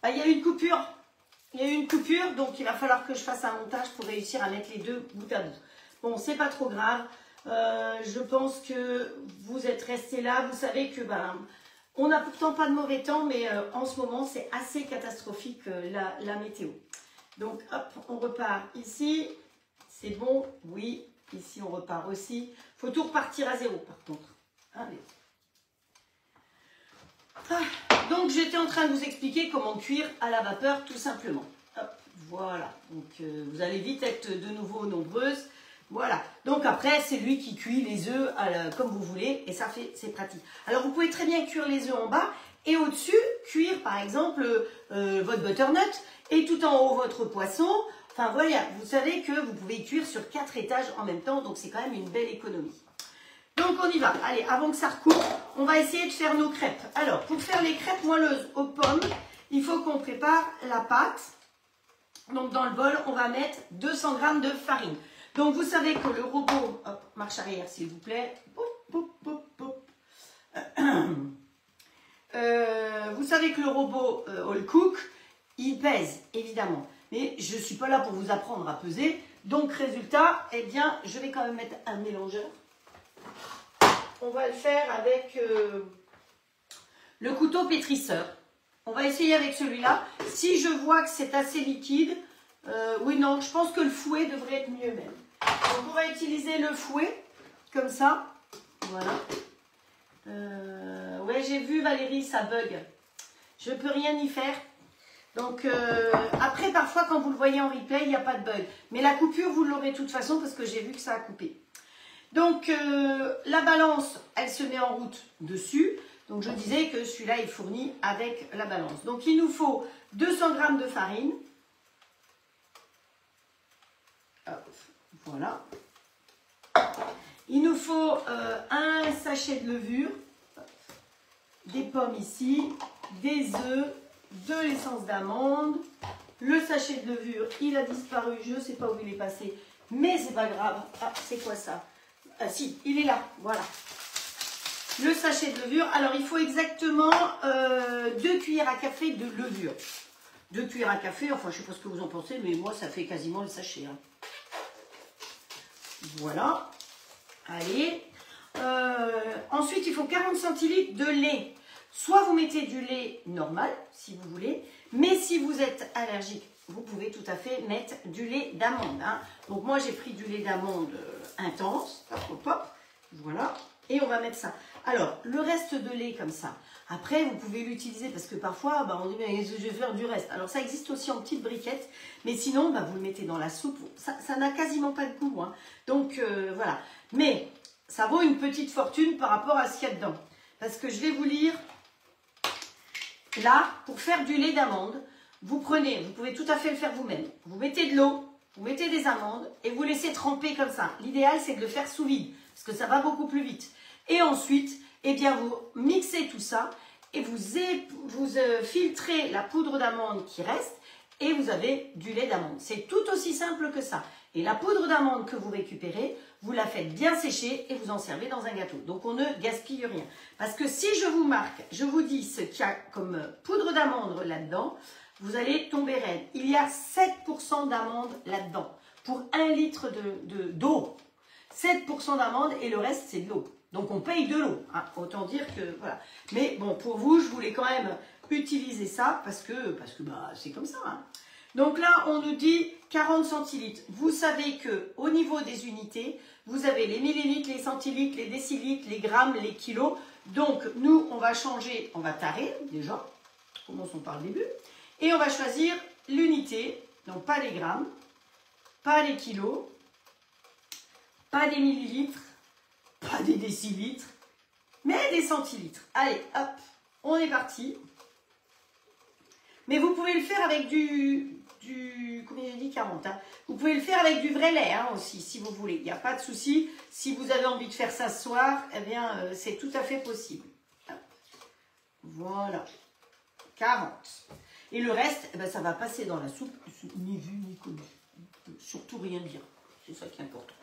Ah, il y a eu une coupure. Il y a eu une coupure, donc il va falloir que je fasse un montage pour réussir à mettre les deux bout à bout. Bon, c'est pas trop grave. Je pense que vous êtes restés là. Vous savez que on n'a pourtant pas de mauvais temps, mais en ce moment, c'est assez catastrophique la météo. Donc, hop, on repart ici. C'est bon, oui. Ici, on repart aussi. Il faut tout repartir à zéro, par contre. Allez. Donc, j'étais en train de vous expliquer comment cuire à la vapeur, tout simplement. Hop, voilà. Donc, vous allez vite être de nouveau nombreuses. Voilà. Donc, après, c'est lui qui cuit les œufs comme vous voulez. Et ça fait, c'est pratique. Alors, vous pouvez très bien cuire les œufs en bas. Et au-dessus, cuire, par exemple, votre butternut. Et tout en haut, votre poisson. Enfin, voilà. Vous savez que vous pouvez cuire sur 4 étages en même temps. Donc, c'est quand même une belle économie. Donc, on y va. Allez, avant que ça recoupe, on va essayer de faire nos crêpes. Alors, pour faire les crêpes moelleuses aux pommes, il faut qu'on prépare la pâte. Donc, dans le bol, on va mettre 200 g de farine. Donc, vous savez que le robot... Hop, marche arrière, s'il vous plaît. Vous savez que le robot All Cook, il pèse, évidemment. Mais je ne suis pas là pour vous apprendre à peser. Donc, résultat, eh bien, je vais quand même mettre un mélangeur. On va le faire avec le couteau pétrisseur. On va essayer avec celui-là. Si je vois que c'est assez liquide, oui, non, je pense que le fouet devrait être mieux même. Donc, on va utiliser le fouet, comme ça. Voilà. Ouais, j'ai vu Valérie, ça bug. Je ne peux rien y faire. Donc, après, parfois, quand vous le voyez en replay, il n'y a pas de bug. Mais la coupure, vous l'aurez de toute façon parce que j'ai vu que ça a coupé. Donc, la balance, elle se met en route dessus. Donc, je disais que celui-là est fourni avec la balance. Donc, il nous faut 200 g de farine. Hop, voilà. Il nous faut un sachet de levure, des pommes ici, des œufs, de l'essence d'amande. Le sachet de levure, il a disparu. Je ne sais pas où il est passé, mais c'est pas grave. Ah, c'est quoi ça? Ah si, il est là, voilà. Le sachet de levure. Alors, il faut exactement 2 cuillères à café de levure. 2 cuillères à café, enfin, je ne sais pas ce que vous en pensez, mais moi, ça fait quasiment le sachet. Hein. Voilà. Allez. Ensuite, il faut 40 centilitres de lait. Soit vous mettez du lait normal, si vous voulez, mais si vous êtes allergique, vous pouvez tout à fait mettre du lait d'amande. Hein. Donc, moi, j'ai pris du lait d'amande intense. Hop, hop, hop. Voilà. Et on va mettre ça. Alors, le reste de lait comme ça. Après, vous pouvez l'utiliser parce que parfois, on dit, mais je vais faire du reste. Alors, ça existe aussi en petites briquettes. Mais sinon, vous le mettez dans la soupe. Ça n'a quasiment pas de goût. Hein. Donc, voilà. Mais, ça vaut une petite fortune par rapport à ce qu'il y a dedans. Parce que je vais vous lire. Là, pour faire du lait d'amande, vous pouvez tout à fait le faire vous-même. Vous mettez de l'eau, vous mettez des amandes et vous laissez tremper comme ça. L'idéal, c'est de le faire sous vide parce que ça va beaucoup plus vite. Et ensuite, eh bien, vous mixez tout ça et vous filtrez la poudre d'amande qui reste et vous avez du lait d'amande. C'est tout aussi simple que ça. Et la poudre d'amande que vous récupérez, vous la faites bien sécher et vous en servez dans un gâteau. Donc, on ne gaspille rien. Parce que si je vous marque, je vous dis ce qu'il y a comme poudre d'amande là-dedans, vous allez tomber raide. Il y a 7% d'amande là-dedans pour 1 litre d'eau. 7% d'amande et le reste, c'est de l'eau. Donc, on paye de l'eau. Hein. Autant dire que, voilà. Mais bon, pour vous, je voulais quand même utiliser ça parce que c'est comme ça. Hein. Donc là, on nous dit 40 centilitres. Vous savez qu'au niveau des unités, vous avez les millilitres, les centilitres, les décilitres, les grammes, les kilos. Donc, nous, on va changer, on va tarer déjà. Commençons par le début. Et on va choisir l'unité. Donc, pas les grammes, pas les kilos, pas des millilitres, pas des décilitres, mais des centilitres. Allez, hop, on est parti. Mais vous pouvez le faire avec combien j'ai dit 40 hein. Vous pouvez le faire avec du vrai lait hein, aussi, si vous voulez. Il n'y a pas de souci. Si vous avez envie de faire ça ce soir, eh bien, c'est tout à fait possible. Hop. Voilà. 40. Et le reste, eh ben, ça va passer dans la soupe, ni vu ni connu. Surtout rien dire. C'est ça qui est important.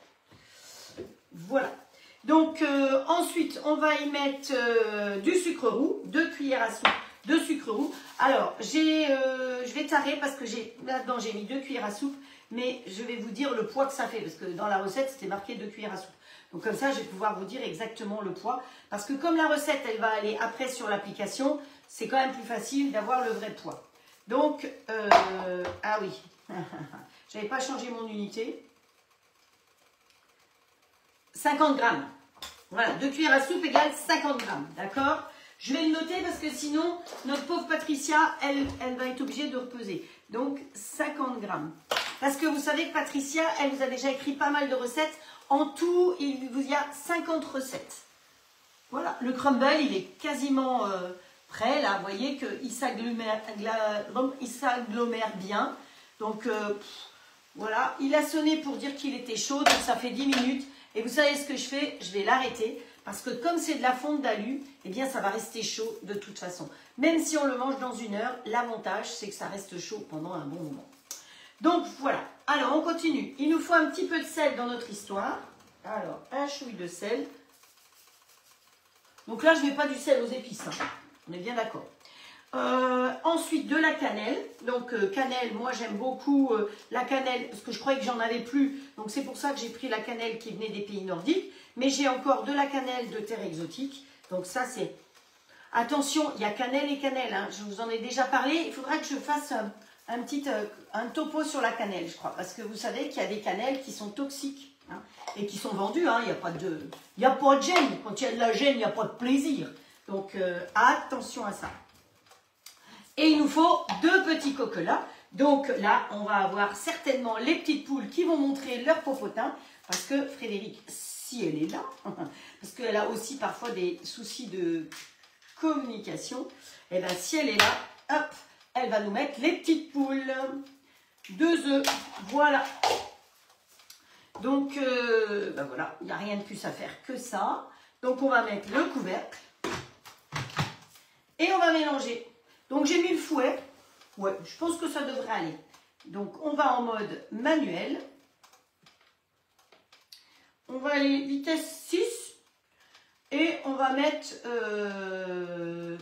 Voilà. Donc, ensuite, on va y mettre du sucre roux, 2 cuillères à soupe de sucre roux. Alors, je vais tarer parce que là-dedans, j'ai mis 2 cuillères à soupe, mais je vais vous dire le poids que ça fait, parce que dans la recette, c'était marqué 2 cuillères à soupe. Donc comme ça, je vais pouvoir vous dire exactement le poids, parce que comme la recette, elle va aller après sur l'application, c'est quand même plus facile d'avoir le vrai poids. Donc, ah oui, j'avais pas changé mon unité. 50 grammes. Voilà, 2 cuillères à soupe égale 50 grammes, d'accord? Je vais le noter parce que sinon, notre pauvre Patricia, elle va être obligée de repeser. Donc, 50 grammes. Parce que vous savez que Patricia, elle vous a déjà écrit pas mal de recettes. En tout, il vous y a 50 recettes. Voilà, le crumble, il est quasiment prêt. Là, vous voyez qu'il s'agglomère bien. Donc, voilà, il a sonné pour dire qu'il était chaud. Donc, ça fait 10 minutes. Et vous savez ce que je fais? Je vais l'arrêter. Parce que comme c'est de la fonte d'alu, eh bien, ça va rester chaud de toute façon. Même si on le mange dans 1 heure, l'avantage, c'est que ça reste chaud pendant un bon moment. Donc, voilà. Alors, on continue. Il nous faut un petit peu de sel dans notre histoire. Alors, un chouille de sel. Donc là, je ne mets pas du sel aux épices. Hein. On est bien d'accord. Ensuite, de la cannelle. Donc, cannelle, moi, j'aime beaucoup la cannelle, parce que je croyais que j'en avais plus. Donc, c'est pour ça que j'ai pris la cannelle qui venait des pays nordiques. Mais j'ai encore de la cannelle de terre exotique. Donc, ça, c'est... Attention, il y a cannelle et cannelle. Hein. Je vous en ai déjà parlé. Il faudra que je fasse un topo sur la cannelle, je crois. Parce que vous savez qu'il y a des cannelles qui sont toxiques. Hein, et qui sont vendues. Hein. Il n'y a pas de gêne. Quand il y a de la gêne, il n'y a pas de plaisir. Donc, attention à ça. Et il nous faut 2 petits coquelats. Donc là, on va avoir certainement les petites poules qui vont montrer leur popotin. Parce que Frédéric, si elle est là, parce qu'elle a aussi parfois des soucis de communication, et bien si elle est là, hop, elle va nous mettre les petites poules. 2 œufs, voilà. Donc, ben voilà, il n'y a rien de plus à faire que ça. Donc on va mettre le couvercle. Et on va mélanger. Donc j'ai mis le fouet. Ouais, je pense que ça devrait aller. Donc on va en mode manuel. On va aller vitesse 6. Et on va mettre 1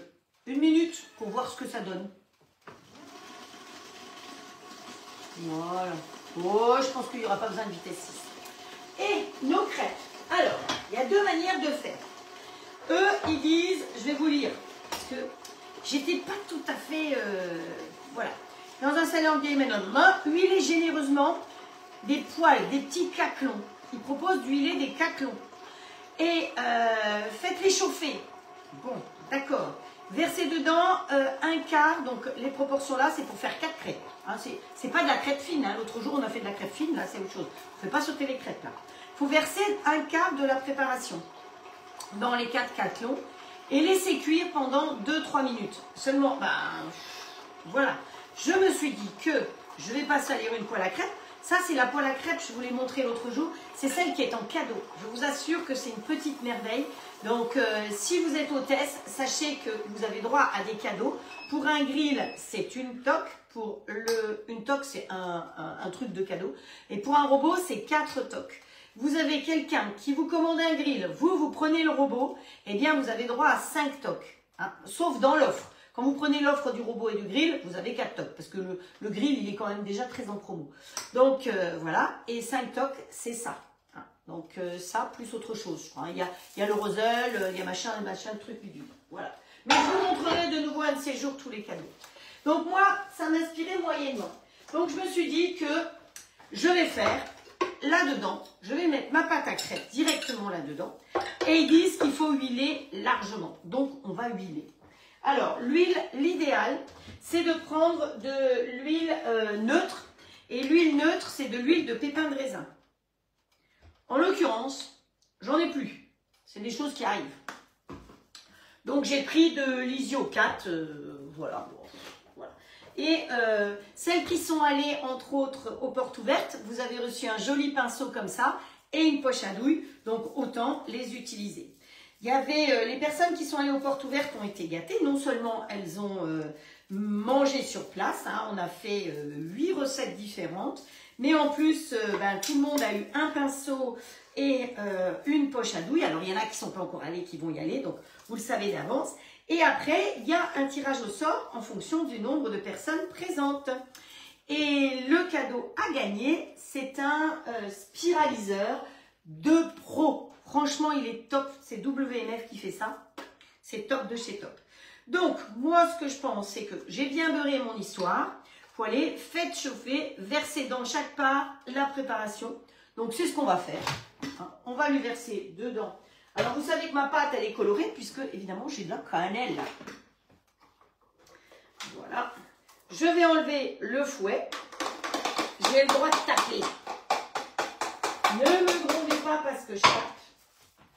minute pour voir ce que ça donne. Voilà. Oh, je pense qu'il n'y aura pas besoin de vitesse 6. Et nos crêpes. Alors, il y a 2 manières de faire. Eux, ils disent, je vais vous lire, parce que j'étais pas tout à fait, voilà. Dans un saladier, huilez généreusement des poils, des petits caclons. Ils proposent d'huiler des caclons. Et faites-les chauffer. Bon, d'accord. Versez dedans 1/4, donc les proportions là, c'est pour faire 4 crêpes. Hein, c'est pas de la crêpe fine. Hein. L'autre jour, on a fait de la crêpe fine, là, c'est autre chose. On ne fait pas sauter les crêpes là. Il faut verser 1/4 de la préparation dans les 4 caclons et laisser cuire pendant 2-3 minutes. Seulement, ben, voilà. Je me suis dit que je vais pas salir une poêle à crêpes. Ça, c'est la poêle à crêpes, je vous l'ai montré l'autre jour. C'est celle qui est en cadeau. Je vous assure que c'est une petite merveille. Donc, si vous êtes hôtesse, sachez que vous avez droit à des cadeaux. Pour un grill, c'est une toque. Pour une toque, c'est un truc de cadeau. Et pour un robot, c'est 4 toques. Vous avez quelqu'un qui vous commande un grill, vous prenez le robot, eh bien, vous avez droit à 5 toques. Hein, sauf dans l'offre. Quand vous prenez l'offre du robot et du grill, vous avez 4 toques. Parce que le grill, il est quand même déjà très en promo. Donc, voilà. Et 5 toques, c'est ça. Hein, donc, ça, plus autre chose, je crois. Il y a le roselle, il y a machin, truc, bidule. Voilà. Mais je vous montrerai de nouveau un de ces jours tous les cadeaux. Donc, moi, ça m'inspirait moyennement. Donc, je me suis dit que je vais faire là-dedans, je vais mettre ma pâte à crêpes directement là-dedans. Et ils disent qu'il faut huiler largement. Donc, on va huiler. Alors, l'huile, l'idéal, c'est de prendre de l'huile neutre. Et l'huile neutre, c'est de l'huile de pépins de raisin. En l'occurrence, j'en ai plus. C'est des choses qui arrivent. Donc, j'ai pris de l'Isio 4. Voilà. Et celles qui sont allées, entre autres, aux portes ouvertes, vous avez reçu un joli pinceau comme ça et une poche à douille. Donc, autant les utiliser. Il y avait les personnes qui sont allées aux portes ouvertes ont été gâtées. Non seulement elles ont mangé sur place, hein, on a fait 8 recettes différentes, mais en plus, tout le monde a eu un pinceau et une poche à douille. Alors, il y en a qui ne sont pas encore allés, qui vont y aller, donc vous le savez d'avance. Et après, il y a un tirage au sort en fonction du nombre de personnes présentes. Et le cadeau à gagner, c'est un spiraliseur de pro. Franchement, il est top. C'est WMF qui fait ça. C'est top de chez top. Donc, moi, ce que je pense, c'est que j'ai bien beurré mon histoire. Faut aller, faites chauffer, verser dans chaque part la préparation. Donc, c'est ce qu'on va faire. On va lui verser dedans. Alors, vous savez que ma pâte, elle est colorée, puisque, évidemment, j'ai de la cannelle. Voilà. Je vais enlever le fouet. J'ai le droit de taper. Ne me grondez pas parce que je tape.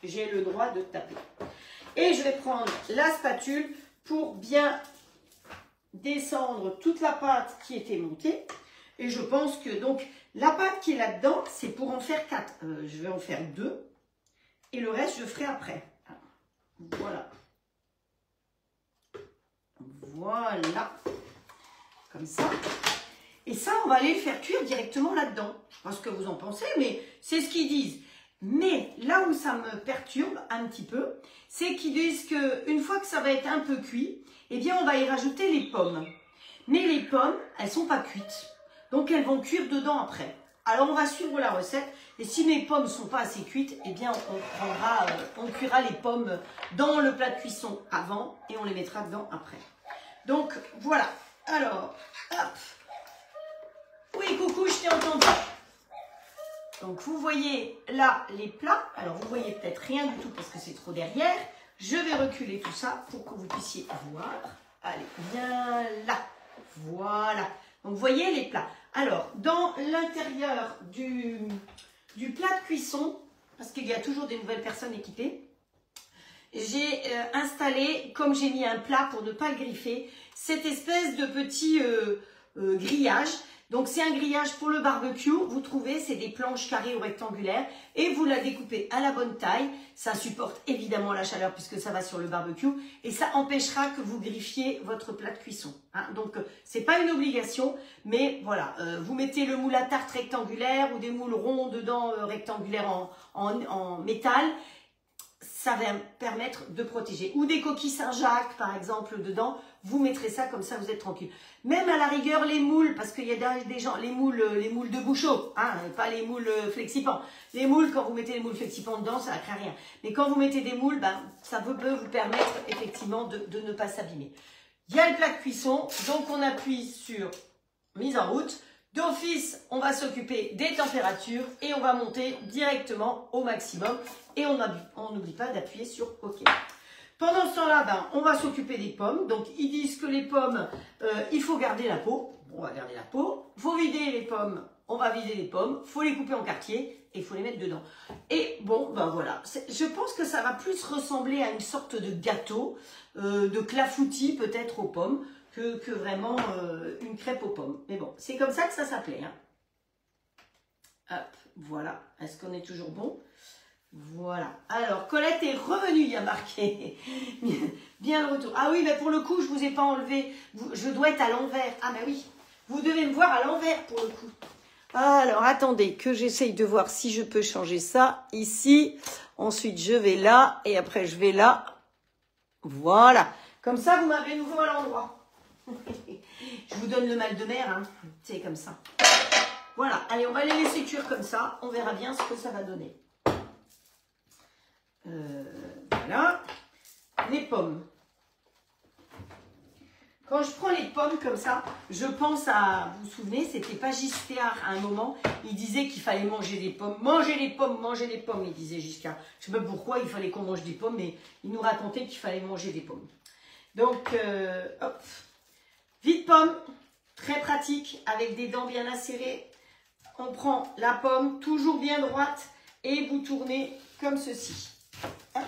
J'ai le droit de taper. Et je vais prendre la spatule pour bien descendre toute la pâte qui était montée. Et je pense que donc la pâte qui est là-dedans, c'est pour en faire 4. Je vais en faire 2. Et le reste, je ferai après. Voilà. Voilà. Comme ça. Et ça, on va aller le faire cuire directement là-dedans. Je sais pas ce que vous en pensez, mais c'est ce qu'ils disent. Mais là où ça me perturbe un petit peu, c'est qu'ils disent qu'une fois que ça va être un peu cuit, eh bien, on va y rajouter les pommes. Mais les pommes, elles sont pas cuites. Donc, elles vont cuire dedans après. Alors, on va suivre la recette. Et si mes pommes ne sont pas assez cuites, eh bien, on cuira les pommes dans le plat de cuisson avant et on les mettra dedans après. Donc, voilà. Alors, hop. Oui, coucou, je t'ai entendu. Donc, vous voyez là les plats. Alors, vous voyez peut-être rien du tout parce que c'est trop derrière. Je vais reculer tout ça pour que vous puissiez voir. Allez, bien là. Voilà. Donc, vous voyez les plats. Alors, dans l'intérieur du plat de cuisson, parce qu'il y a toujours des nouvelles personnes équipées, j'ai installé, comme j'ai mis un plat pour ne pas le griffer, cette espèce de petit grillage. Donc, c'est un grillage pour le barbecue. Vous trouvez, c'est des planches carrées ou rectangulaires et vous la découpez à la bonne taille. Ça supporte évidemment la chaleur puisque ça va sur le barbecue et ça empêchera que vous griffiez votre plat de cuisson. Hein. Donc, c'est pas une obligation, mais voilà. Vous mettez le moule à tarte rectangulaire ou des moules ronds dedans rectangulaires en métal. Ça va permettre de protéger. Ou des coquilles Saint-Jacques, par exemple, dedans. Vous mettrez ça, comme ça, vous êtes tranquille. Même à la rigueur, les moules, parce qu'il y a des gens, les moules de bouchot, hein, pas les moules flexipants. Les moules, quand vous mettez les moules flexipants dedans, ça ne craint rien. Mais quand vous mettez des moules, ben, ça peut vous permettre, effectivement, de ne pas s'abîmer. Il y a le plat de cuisson, donc on appuie sur mise en route. D'office, on va s'occuper des températures et on va monter directement au maximum. Et on n'oublie pas d'appuyer sur OK. Pendant ce temps-là, ben, on va s'occuper des pommes. Donc, ils disent que les pommes, il faut garder la peau. On va garder la peau. Il faut vider les pommes. On va vider les pommes. Il faut les couper en quartiers et il faut les mettre dedans. Et bon, ben voilà. Je pense que ça va plus ressembler à une sorte de gâteau, de clafoutis peut-être aux pommes, que vraiment une crêpe aux pommes. Mais bon, c'est comme ça que ça s'appelait. Hein. Hop, voilà. Est-ce qu'on est toujours bon? Voilà. Alors, Colette est revenue, il y a marqué. Bien le retour. Ah oui, mais pour le coup, je ne vous ai pas enlevé. Je dois être à l'envers. Ah, mais oui. Vous devez me voir à l'envers pour le coup. Alors, attendez que j'essaye de voir si je peux changer ça. Ici. Ensuite, je vais là. Et après, je vais là. Voilà. Comme ça, vous m'avez nouveau à l'endroit. Je vous donne le mal de mer. Hein. C'est comme ça. Voilà. Allez, on va les laisser cuire comme ça. On verra bien ce que ça va donner. Voilà, les pommes. Quand je prends les pommes comme ça, je pense à, vous vous souvenez, c'était pas Giscard à un moment, il disait qu'il fallait manger des pommes. Manger les pommes, manger les pommes, il disait Giscard. Je sais pas pourquoi il fallait qu'on mange des pommes, mais il nous racontait qu'il fallait manger des pommes. Donc, hop, vide pomme, très pratique, avec des dents bien acérées. On prend la pomme, toujours bien droite, et vous tournez comme ceci. Hop.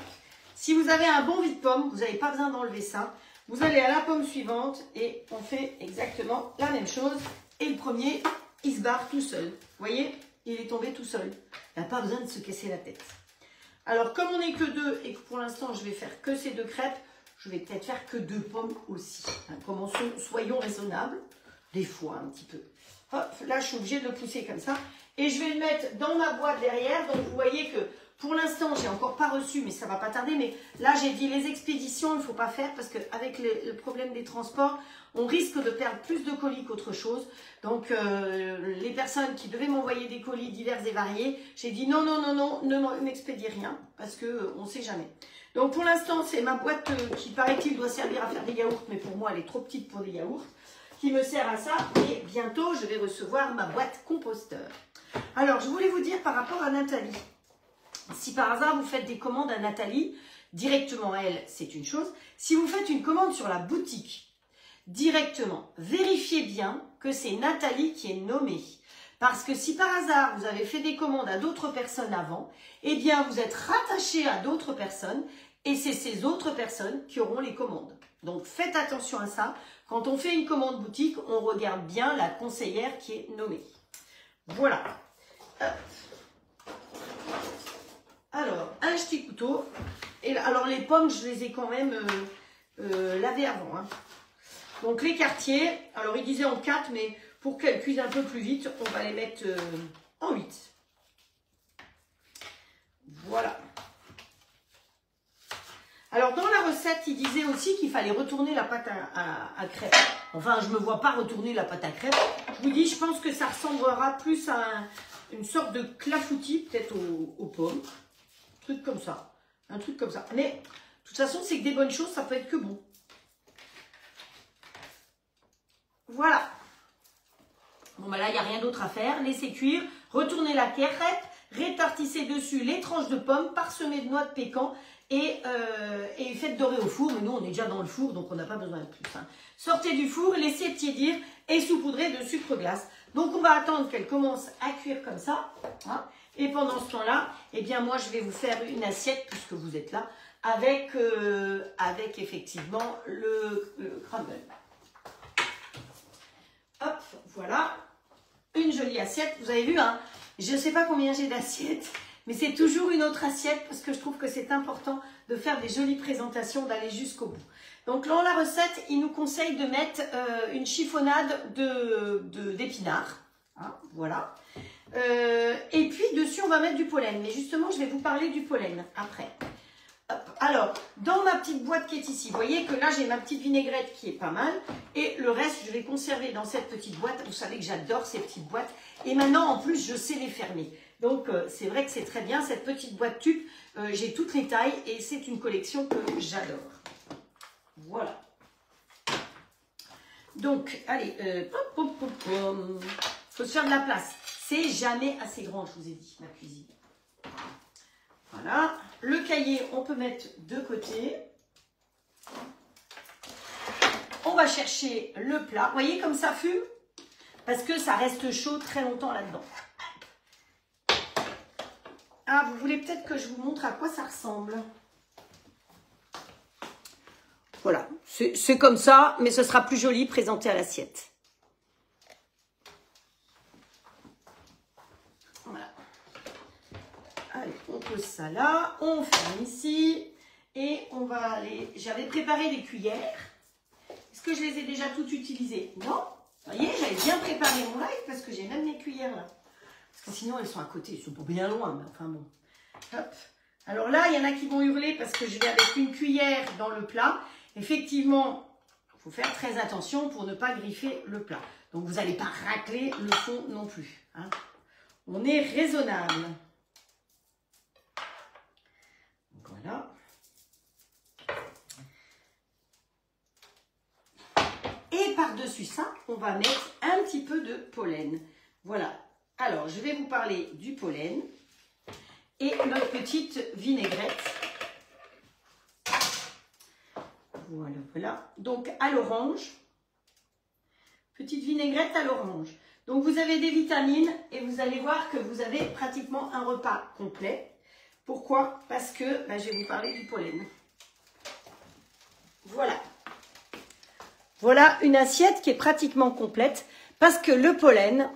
Si vous avez un bon vide-pomme, vous n'avez pas besoin d'enlever ça. Vous allez à la pomme suivante et on fait exactement la même chose. Et le premier, il se barre tout seul. Vous voyez, il est tombé tout seul. Il n'a pas besoin de se casser la tête. Alors, comme on n'est que deux et que pour l'instant, je vais faire que ces 2 crêpes, je vais peut-être faire que 2 pommes aussi. Hein, commençons, soyons raisonnables. Des fois, un petit peu. Hop, là, je suis obligée de le pousser comme ça. Et je vais le mettre dans ma boîte derrière. Donc, vous voyez que Pour l'instant, j'ai encore pas reçu, mais ça va pas tarder. Mais là, j'ai dit les expéditions, il ne faut pas faire parce qu'avec le problème des transports, on risque de perdre plus de colis qu'autre chose. Donc, les personnes qui devaient m'envoyer des colis divers et variés, j'ai dit non, non, non, non, ne m'expédiez rien parce qu'on ne sait jamais. Donc, pour l'instant, c'est ma boîte qui, paraît-il, doit servir à faire des yaourts, mais pour moi, elle est trop petite pour des yaourts, qui me sert à ça. Et bientôt, je vais recevoir ma boîte composteur. Alors, je voulais vous dire par rapport à Nathalie. Si par hasard, vous faites des commandes à Nathalie, directement elle, c'est une chose. Si vous faites une commande sur la boutique, directement, vérifiez bien que c'est Nathalie qui est nommée. Parce que si par hasard, vous avez fait des commandes à d'autres personnes avant, eh bien, vous êtes rattaché à d'autres personnes et c'est ces autres personnes qui auront les commandes. Donc, faites attention à ça. Quand on fait une commande boutique, on regarde bien la conseillère qui est nommée. Voilà. Alors, un petit couteau. Et alors, les pommes, je les ai quand même lavées avant. Hein. Donc, les quartiers, alors ils disaient en 4, mais pour qu'elles cuisent un peu plus vite, on va les mettre en 8. Voilà. Alors, dans la recette, il disait aussi qu'il fallait retourner la pâte à crêpes. Enfin, je ne me vois pas retourner la pâte à crêpes. Je vous dis, je pense que ça ressemblera plus à une sorte de clafoutis, peut-être aux pommes. Truc comme ça. Un truc comme ça. Mais, de toute façon, c'est que des bonnes choses, ça peut être que bon. Voilà. Bon, ben là, il n'y a rien d'autre à faire. Laissez cuire. Retournez la crêpe. Répartissez dessus les tranches de pommes parsemées de noix de pécan et faites dorer au four. Mais nous, on est déjà dans le four, donc on n'a pas besoin de plus. Hein. Sortez du four, laissez tiédir et saupoudrez de sucre glace. Donc, on va attendre qu'elle commence à cuire comme ça. Hein. Et pendant ce temps-là, eh bien, moi, je vais vous faire une assiette, puisque vous êtes là, avec effectivement le crumble. Hop, voilà. Une jolie assiette. Vous avez vu, hein, je ne sais pas combien j'ai d'assiettes, mais c'est toujours une autre assiette parce que je trouve que c'est important de faire des jolies présentations, d'aller jusqu'au bout. Donc, dans la recette, il nous conseille de mettre une chiffonnade d'épinards. Hein, voilà. Et puis, dessus, on va mettre du pollen. Mais justement, je vais vous parler du pollen après. Hop. Alors, dans ma petite boîte qui est ici, vous voyez que là, j'ai ma petite vinaigrette qui est pas mal. Et le reste, je vais conserver dans cette petite boîte. Vous savez que j'adore ces petites boîtes. Et maintenant, en plus, je sais les fermer. Donc, c'est vrai que c'est très bien. Cette petite boîte tube, j'ai toutes les tailles. Et c'est une collection que j'adore. Voilà. Donc, allez. Faut se faire de la place. C'est jamais assez grand, je vous ai dit, ma cuisine. Voilà. Le cahier, on peut mettre de côté. On va chercher le plat. Vous voyez comme ça fume? Parce que ça reste chaud très longtemps là-dedans. Ah, vous voulez peut-être que je vous montre à quoi ça ressemble? Voilà. C'est comme ça, mais ce sera plus joli présenté à l'assiette. Voilà. Allez, on pose ça là, on ferme ici et on va aller... J'avais préparé des cuillères. Est-ce que je les ai déjà toutes utilisées? Non. Vous voyez, j'avais bien préparé mon live parce que j'ai même mes cuillères là. Parce que sinon, elles sont à côté. Elles sont pas bien loin, mais enfin bon. Hop. Alors là, il y en a qui vont hurler parce que je vais avec une cuillère dans le plat. Effectivement, il faut faire très attention pour ne pas griffer le plat. Donc, vous n'allez pas racler le fond non plus. Hein. On est raisonnable. Voilà. Et par-dessus ça, on va mettre un petit peu de pollen. Voilà. Alors, je vais vous parler du pollen et notre petite vinaigrette. Voilà, voilà. Donc, à l'orange. Petite vinaigrette à l'orange. Donc, vous avez des vitamines et vous allez voir que vous avez pratiquement un repas complet. Pourquoi? Parce que je vais vous parler du pollen. Voilà. Voilà une assiette qui est pratiquement complète parce que le pollen,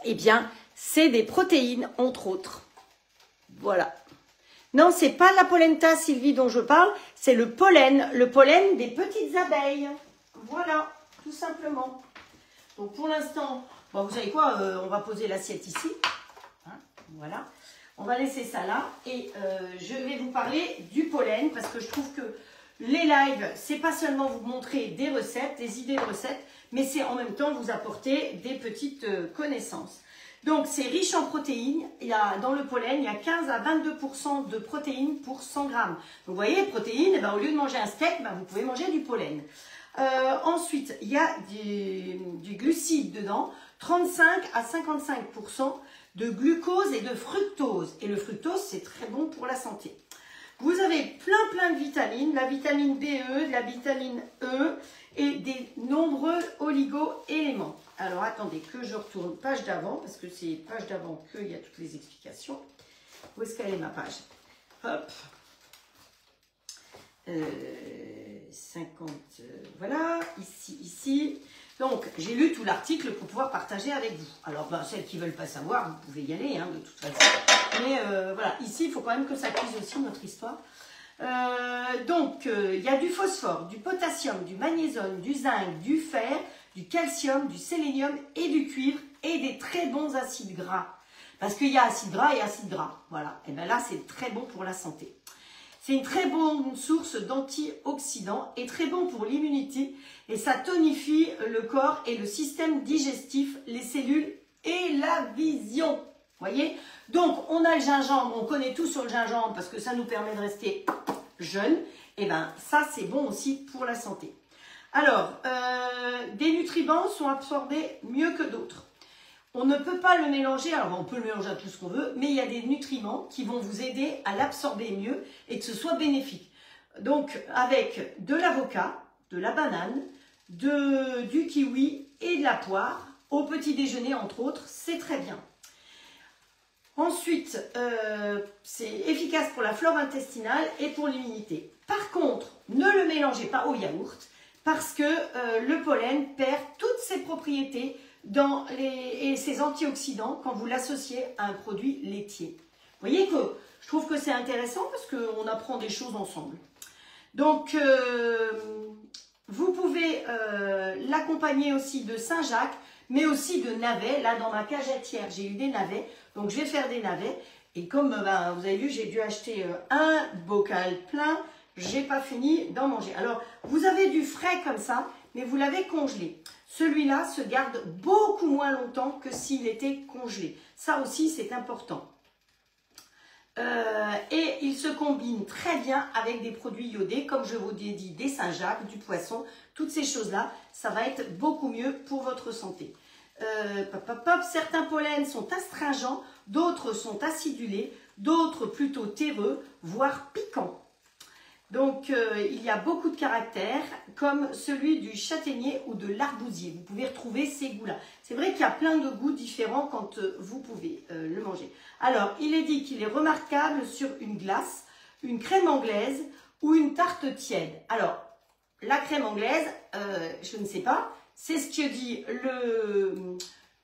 eh bien, c'est des protéines, entre autres. Voilà. Non, c'est pas la polenta, Sylvie, dont je parle, c'est le pollen des petites abeilles. Voilà, tout simplement. Donc, pour l'instant, bon, vous savez quoi, on va poser l'assiette ici. Hein, voilà. On va laisser ça là et je vais vous parler du pollen parce que je trouve que les lives, c'est pas seulement vous montrer des recettes, des idées de recettes, mais c'est en même temps vous apporter des petites connaissances. Donc, c'est riche en protéines. Dans le pollen, il y a 15 à 22% de protéines pour 100 grammes. Donc, vous voyez, protéines, au lieu de manger un steak, vous pouvez manger du pollen. Ensuite, il y a du glucide dedans, 35 à 55% de glucose et de fructose. Et le fructose, c'est très bon pour la santé. Vous avez plein de vitamines, la vitamine BE, de la vitamine E et des nombreux oligo-éléments. Alors, attendez que je retourne page d'avant, parce que c'est page d'avant qu'il y a toutes les explications. Où est-ce qu'elle est ma page? Hop. 50, voilà, ici. Donc, j'ai lu tout l'article pour pouvoir partager avec vous. Alors, celles qui ne veulent pas savoir, vous pouvez y aller, de toute façon. Mais voilà, ici, il faut quand même que ça cuise aussi notre histoire. Donc, il y a du phosphore, du potassium, du magnésium, du zinc, du fer, du calcium, du sélénium et du cuivre et des très bons acides gras. Parce qu'il y a acide gras et acide gras. Voilà, et bien là, c'est très bon pour la santé. C'est une très bonne source d'antioxydants et très bon pour l'immunité et ça tonifie le corps et le système digestif, les cellules et la vision. Voyez? Donc, on a le gingembre, on connaît tout sur le gingembre parce que ça nous permet de rester jeune. Et bien, ça, c'est bon aussi pour la santé. Alors, des nutriments sont absorbés mieux que d'autres. On ne peut pas le mélanger, alors on peut le mélanger à tout ce qu'on veut, mais il y a des nutriments qui vont vous aider à l'absorber mieux et que ce soit bénéfique. Donc, avec de l'avocat, de la banane, du kiwi et de la poire, au petit déjeuner entre autres, c'est très bien. Ensuite, c'est efficace pour la flore intestinale et pour l'immunité. Par contre, ne le mélangez pas au yaourt parce que le pollen perd toutes ses propriétés et ses antioxydants quand vous l'associez à un produit laitier. Vous voyez que je trouve que c'est intéressant parce qu'on apprend des choses ensemble. Donc, vous pouvez l'accompagner aussi de Saint-Jacques, mais aussi de navets. Là, dans ma cagette hier, j'ai eu des navets. Donc, je vais faire des navets. Et comme vous avez vu, j'ai dû acheter un bocal plein. Je n'ai pas fini d'en manger. Alors, vous avez du frais comme ça, mais vous l'avez congelé. Celui-là se garde beaucoup moins longtemps que s'il était congelé. Ça aussi, c'est important. Et il se combine très bien avec des produits iodés, comme je vous ai dit, des Saint-Jacques, du poisson, toutes ces choses-là, ça va être beaucoup mieux pour votre santé. Certains pollens sont astringents, d'autres sont acidulés, d'autres plutôt terreux, voire piquants. Donc, il y a beaucoup de caractères, comme celui du châtaignier ou de l'arbousier. Vous pouvez retrouver ces goûts-là. C'est vrai qu'il y a plein de goûts différents quand vous pouvez le manger. Alors, il est dit qu'il est remarquable sur une glace, une crème anglaise ou une tarte tiède. Alors, la crème anglaise, je ne sais pas. C'est ce que dit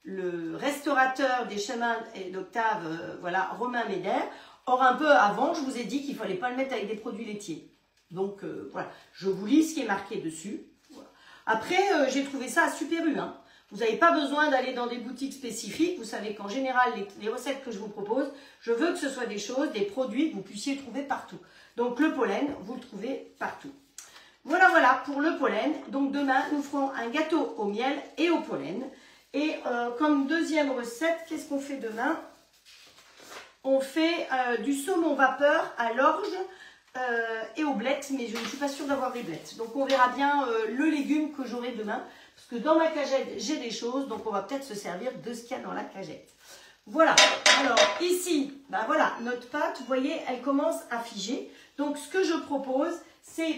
le restaurateur des chemins d'Octave, voilà, Romain Médère. Or, un peu avant, je vous ai dit qu'il ne fallait pas le mettre avec des produits laitiers. Donc, voilà, je vous lis ce qui est marqué dessus. Voilà. Après, j'ai trouvé ça super U. Vous n'avez pas besoin d'aller dans des boutiques spécifiques. Vous savez qu'en général, les recettes que je vous propose, je veux que ce soit des choses, des produits que vous puissiez trouver partout. Donc, le pollen, vous le trouvez partout. Voilà, voilà pour le pollen. Donc, demain, nous ferons un gâteau au miel et au pollen. Et comme deuxième recette, qu'est-ce qu'on fait demain? On fait du saumon vapeur à l'orge et aux blettes, mais je ne suis pas sûre d'avoir des blettes. Donc on verra bien le légume que j'aurai demain, parce que dans ma cagette, j'ai des choses, donc on va peut-être se servir de ce qu'il y a dans la cagette. Voilà, alors ici, voilà, notre pâte, vous voyez, elle commence à figer. Donc ce que je propose, c'est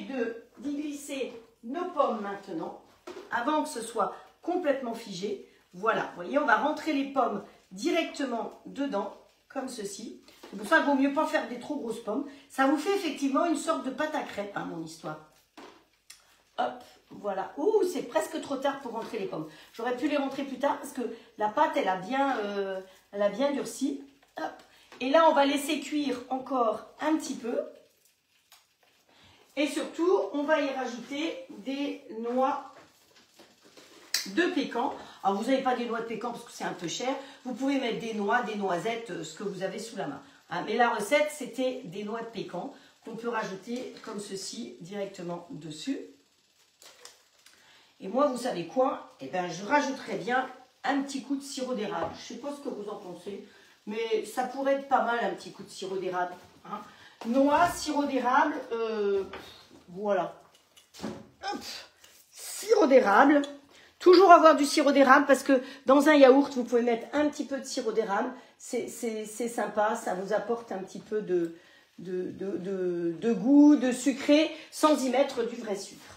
d'y glisser nos pommes maintenant, avant que ce soit complètement figé. Voilà, vous voyez, on va rentrer les pommes directement dedans, comme ceci. C'est pour ça qu'il vaut mieux pas faire des trop grosses pommes. Ça vous fait effectivement une sorte de pâte à crêpes, mon histoire. Hop, voilà. Ouh, c'est presque trop tard pour rentrer les pommes. J'aurais pu les rentrer plus tard parce que la pâte, elle a bien durci. Hop. Et là, on va laisser cuire encore un petit peu. Et surtout, on va y rajouter des noix de pécan. Alors, vous n'avez pas des noix de pécan parce que c'est un peu cher. Vous pouvez mettre des noix, des noisettes, ce que vous avez sous la main. Hein, mais la recette, c'était des noix de pécan qu'on peut rajouter comme ceci directement dessus. Et moi, vous savez quoi? Eh bien, je rajouterais bien un petit coup de sirop d'érable. Je ne sais pas ce que vous en pensez, mais ça pourrait être pas mal un petit coup de sirop d'érable. Hein. Noix, sirop d'érable, voilà. Hop. Sirop d'érable. Toujours avoir du sirop d'érable parce que dans un yaourt, vous pouvez mettre un petit peu de sirop d'érable. C'est sympa, ça vous apporte un petit peu de goût, de sucré, sans y mettre du vrai sucre.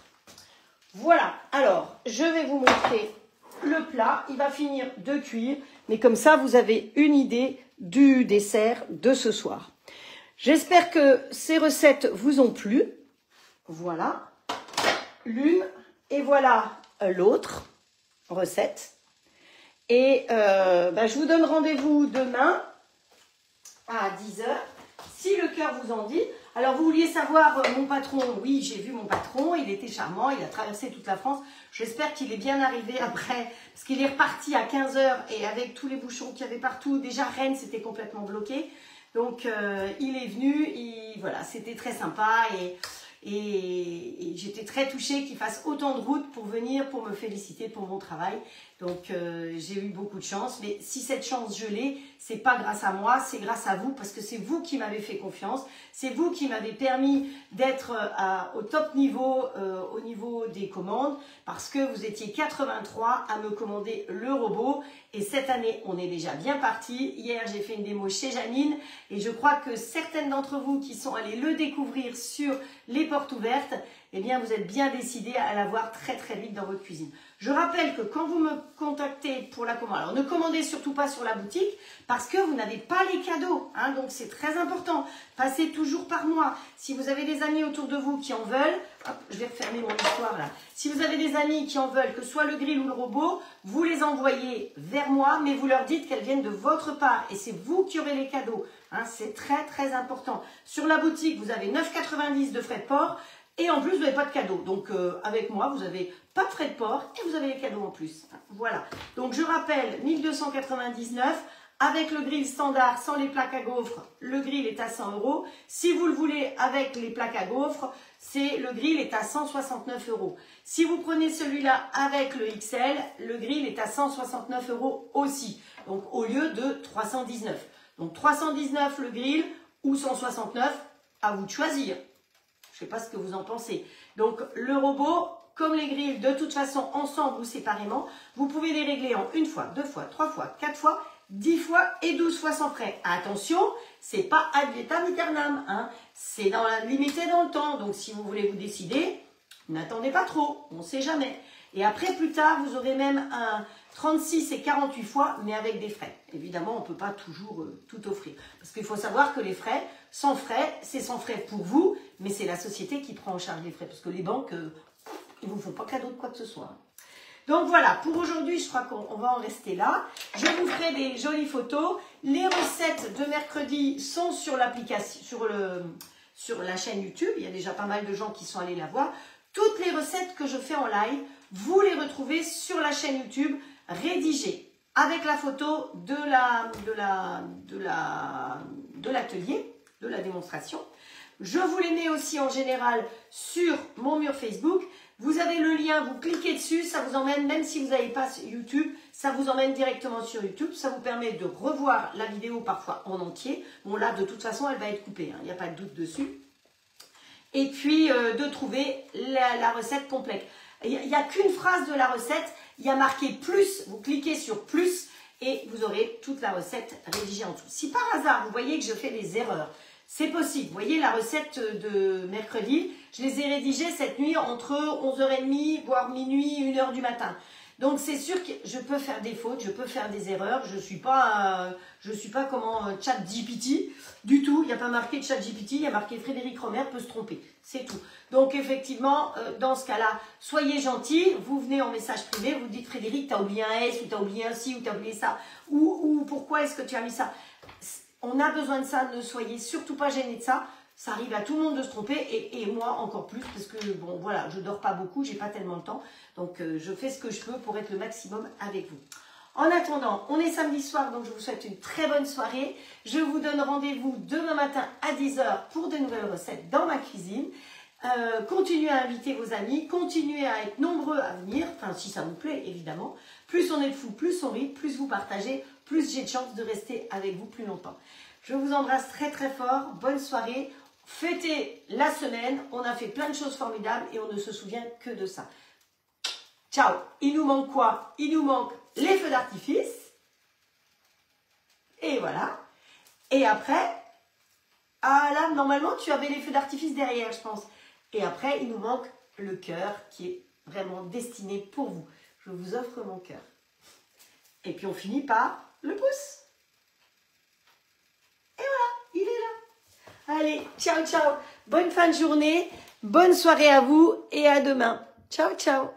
Voilà, alors je vais vous montrer le plat. Il va finir de cuire, mais comme ça, vous avez une idée du dessert de ce soir. J'espère que ces recettes vous ont plu. Voilà, l'une et voilà l'autre recette. Et je vous donne rendez-vous demain à 10 h, si le cœur vous en dit. Alors, vous vouliez savoir mon patron? Oui, j'ai vu mon patron, il était charmant, il a traversé toute la France. J'espère qu'il est bien arrivé après, parce qu'il est reparti à 15 h et avec tous les bouchons qu'il y avait partout, déjà Rennes, c'était complètement bloqué. Donc, il est venu, voilà, c'était très sympa et j'étais très touchée qu'il fasse autant de route pour venir, pour me féliciter pour mon travail. Donc, j'ai eu beaucoup de chance. Mais si cette chance, je l'ai, c'est pas grâce à moi, c'est grâce à vous, parce que c'est vous qui m'avez fait confiance. C'est vous qui m'avez permis d'être au top niveau, au niveau des commandes, parce que vous étiez 83 à me commander le robot. Et cette année, on est déjà bien parti. Hier, j'ai fait une démo chez Janine et je crois que certaines d'entre vous qui sont allées le découvrir sur les portes ouvertes, eh bien, vous êtes bien décidés à l'avoir très très vite dans votre cuisine. Je rappelle que quand vous me contactez pour la commande, alors ne commandez surtout pas sur la boutique parce que vous n'avez pas les cadeaux, hein, donc c'est très important. Passez toujours par moi. Si vous avez des amis autour de vous qui en veulent, hop, je vais refermer mon histoire là. Si vous avez des amis qui en veulent, que ce soit le grill ou le robot, vous les envoyez vers moi, mais vous leur dites qu'elles viennent de votre part et c'est vous qui aurez les cadeaux. Hein, c'est très très important. Sur la boutique, vous avez 9,90 € de frais de port. Et en plus, vous n'avez pas de cadeau. Donc, avec moi, vous n'avez pas de frais de port et vous avez les cadeaux en plus. Voilà. Donc, je rappelle, 1299 € avec le grill standard sans les plaques à gaufres. Le grill est à 100 €. Si vous le voulez avec les plaques à gaufres, le grill est à 169 €. Si vous prenez celui-là avec le XL, le grill est à 169 € aussi. Donc, au lieu de 319. Donc, 319 le grill ou 169, à vous de choisir. Je ne sais pas ce que vous en pensez. Donc, le robot, comme les grilles, de toute façon, ensemble ou séparément, vous pouvez les régler en 1 fois, 2 fois, 3 fois, 4 fois, 10 fois et 12 fois sans frais. Attention, c'est pas ad vitam aeternam, hein. C'est limité dans le temps. Donc, si vous voulez vous décider, n'attendez pas trop, on ne sait jamais. Et après, plus tard, vous aurez même un 36 et 48 fois, mais avec des frais. Évidemment, on ne peut pas toujours tout offrir. Parce qu'il faut savoir que les frais, sans frais, c'est sans frais pour vous, mais c'est la société qui prend en charge les frais. Parce que les banques, ils ne vous font pas cadeau de quoi que ce soit. Donc voilà, pour aujourd'hui, je crois qu'on va en rester là. Je vous ferai des jolies photos. Les recettes de mercredi sont sur l'application, sur la chaîne YouTube. Il y a déjà pas mal de gens qui sont allés la voir. Toutes les recettes que je fais en live, vous les retrouvez sur la chaîne YouTube rédigées avec la photo de l'atelier, de la démonstration. Je vous les mets aussi en général sur mon mur Facebook. Vous avez le lien, vous cliquez dessus, ça vous emmène, même si vous n'avez pas YouTube, ça vous emmène directement sur YouTube. Ça vous permet de revoir la vidéo parfois en entier. Bon là, de toute façon, elle va être coupée, hein, il n'y a pas de doute dessus. Et puis, de trouver la recette complète. Il n'y a qu'une phrase de la recette, il y a marqué plus, vous cliquez sur plus et vous aurez toute la recette rédigée en dessous. Si par hasard, vous voyez que je fais des erreurs, c'est possible. Vous voyez, la recette de mercredi, je les ai rédigées cette nuit entre 11h30, voire minuit, 1 h du matin. Donc, c'est sûr que je peux faire des fautes, je peux faire des erreurs. Je suis pas comment ChatGPT du tout. Il n'y a pas marqué ChatGPT, il y a marqué Frédéric Romer peut se tromper. C'est tout. Donc, effectivement, dans ce cas-là, soyez gentils. Vous venez en message privé, vous dites Frédéric, tu as oublié un S, ou tu as oublié un ci, ou tu as oublié ça. Ou pourquoi est-ce que tu as mis ça? On a besoin de ça, ne soyez surtout pas gênés de ça. Ça arrive à tout le monde de se tromper et moi encore plus parce que bon voilà, je dors pas beaucoup, j'ai pas tellement de temps. Donc je fais ce que je peux pour être le maximum avec vous. En attendant, on est samedi soir, donc je vous souhaite une très bonne soirée. Je vous donne rendez-vous demain matin à 10 h pour de nouvelles recettes dans ma cuisine. Continuez à inviter vos amis, continuez à être nombreux à venir, enfin si ça vous plaît évidemment. Plus on est de fous, plus on rit, plus vous partagez, plus j'ai de chance de rester avec vous plus longtemps. Je vous embrasse très très fort, bonne soirée, fêtez la semaine, on a fait plein de choses formidables et on ne se souvient que de ça. Ciao. Il nous manque quoi? Il nous manque les feux d'artifice. Et voilà. Et après, ah là, normalement, tu avais les feux d'artifice derrière, je pense. Et après, il nous manque le cœur qui est vraiment destiné pour vous. Je vous offre mon cœur. Et puis, on finit par le pouce. Et voilà, il est là. Allez, ciao, ciao. Bonne fin de journée. Bonne soirée à vous et à demain. Ciao, ciao.